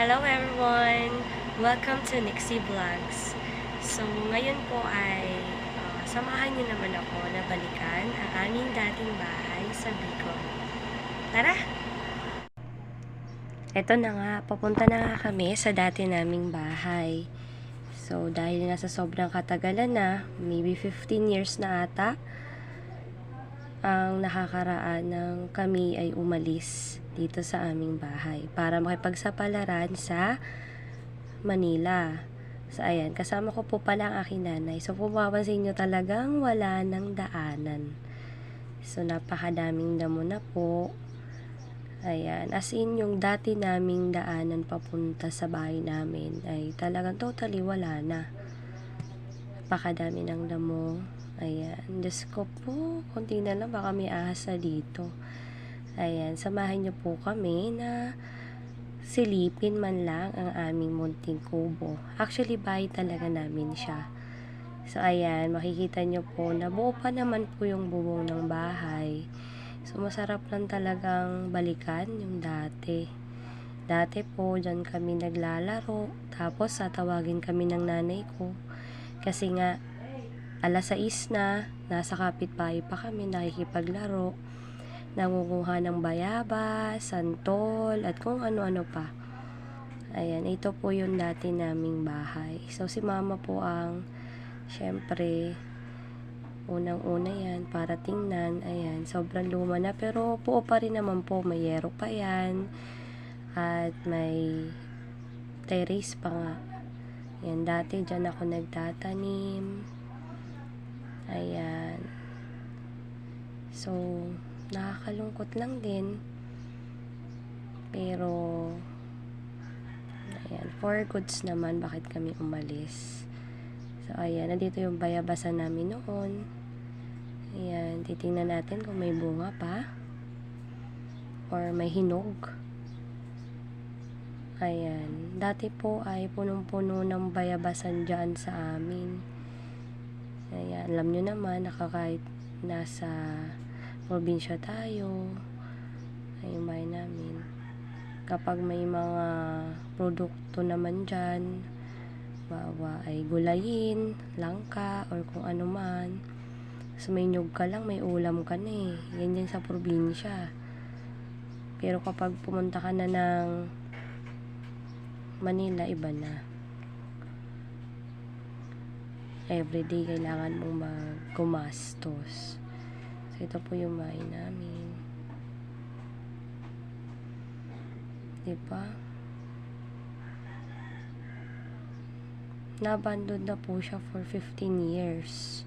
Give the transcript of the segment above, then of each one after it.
Hello everyone! Welcome to Nixie Vlogs. So, ngayon po ay samahan niyo naman ako na balikan ang aming dating bahay sa Bicol. Tara! Eto na nga, papunta na nga kami sa dati naming bahay. So, dahil nga sa sobrang katagalan na, maybe 15 years na ata, ang nakakaraan ng kami ay umalis dito sa aming bahay para makipagsapalaran sa Manila. So, ayan, kasama ko po pala ang aking nanay. So, kung mapapansin nyo talagang wala ng daanan. So, napakadaming damo na po. Ayan, as in, yung dati naming daanan papunta sa bahay namin ay talagang totally wala na. Napakadami ng damo. Ayan, Diyos ko po, konti na lang baka may ahas na dito. Ayan, samahan niyo po kami na silipin man lang ang aming munting kubo. Actually, bahay talaga namin siya. So, ayan, makikita nyo po na buo pa naman po yung bubong ng bahay. So, masarap lang talagang balikan yung dati. Dati po, dyan kami naglalaro. Tapos, tatawagin kami ng nanay ko. Kasi nga, alas 6 na, nasa kapitbahay pa kami nakikipaglaro. Nangunguha ng bayabas, santol, at kung ano-ano pa. Ayan, ito po yung dati naming bahay. So, si mama po ang, syempre, unang-una yan, para tingnan. Ayan, sobrang luma na, pero buo pa rin naman po. May yero pa yan. At may terrace pa nga. Ayan, dati dyan ako nagtatanim. Ayan. So, nakakalungkot lang din. Pero, ayan, for goods naman, bakit kami umalis. So, ayan, nandito yung bayabasan namin noon. Ayan, titingnan natin kung may bunga pa. Or may hinog. Ayan, dati po ay punong-puno ng bayabasan dyan sa amin. Ayan, alam nyo naman, kahit nasa probinsya tayo, ay yung bahay namin. Kapag may mga produkto naman dyan, bawa ay gulayin, langka, or kung ano man. So, may nyug ka lang, may ulam ka na eh. Yan yan sa probinsya. Pero kapag pumunta ka na ng Manila, iba na. Everyday kailangan mong gumastos. So, ito po yung bahay namin. Diba? Na-abandon na po siya for 15 years.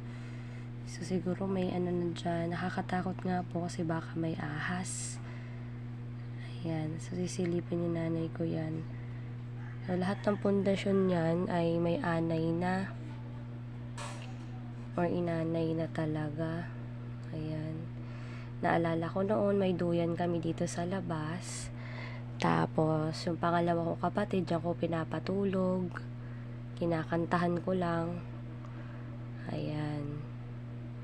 So, siguro may ano na dyan. Nakakatakot nga po kasi baka may ahas. Ayan. So, sisilipin ni nanay ko yan. So, lahat ng pundasyon yan ay may anay na. Or inanay na talaga. Ayan. Naalala ko noon, may duyan kami dito sa labas. Tapos, yung pangalawa kong kapatid, diyan ko pinapatulog. Kinakantahan ko lang. Ayan.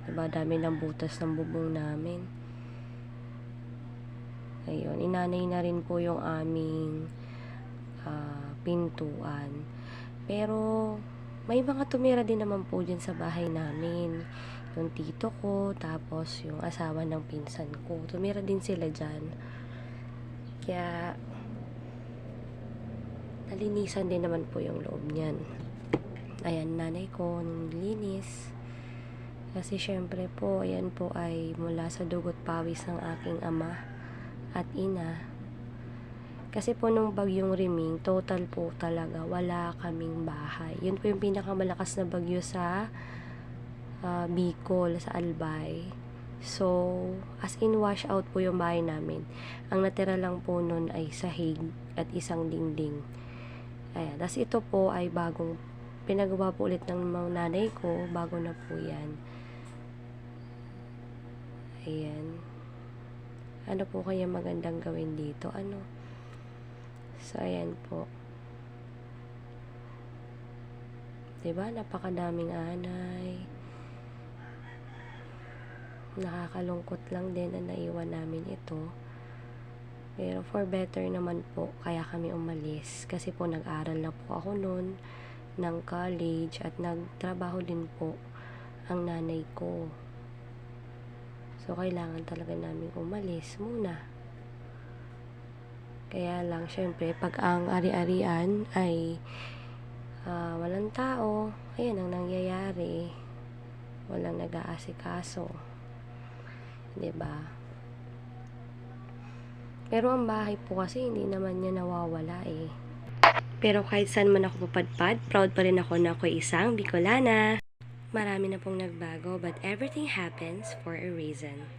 Diba, dami ng butas ng bubong namin. Ayun, inanay na rin po yung aming pintuan. Pero, may mga tumira din naman po dyan sa bahay namin. Yung tito ko, tapos yung asawa ng pinsan ko. Tumira din sila dyan. Kaya, nalinisan din naman po yung loob niyan. Ayan, nanay ko, nilinis. Kasi syempre po, ayan po ay mula sa dugot pawis ng aking ama at ina. Kasi po nung bagyong Riming, total po talaga, wala kaming bahay. Yun po yung pinakamalakas na bagyo sa Bicol, sa Albay. So, as in wash out po yung bahay namin. Ang natira lang po nun ay sahig at isang dingding. Ayan, tas ito po ay bagong pinagawa po ulit ng mga nanay ko, bago na po yan. Ayan. Ano po kaya magandang gawin dito? Ano? So, ayan po. Diba? Napakadaming anay. Nakakalungkot lang din na naiwan namin ito. Pero for better naman po, kaya kami umalis. Kasi po nag-aral na po ako noon ng college at nagtrabaho din po ang nanay ko. So, kailangan talaga namin umalis muna. Kaya lang, syempre, pag ang ari-arian ay walang tao, ayan ang nangyayari. Walang nag-aasikaso. 'Di ba? Pero ang bahay po kasi hindi naman niya nawawala eh. Pero kahit saan man ako pupadpad, proud pa rin ako na ako'y isang Bicolana. Marami na pong nagbago, but everything happens for a reason.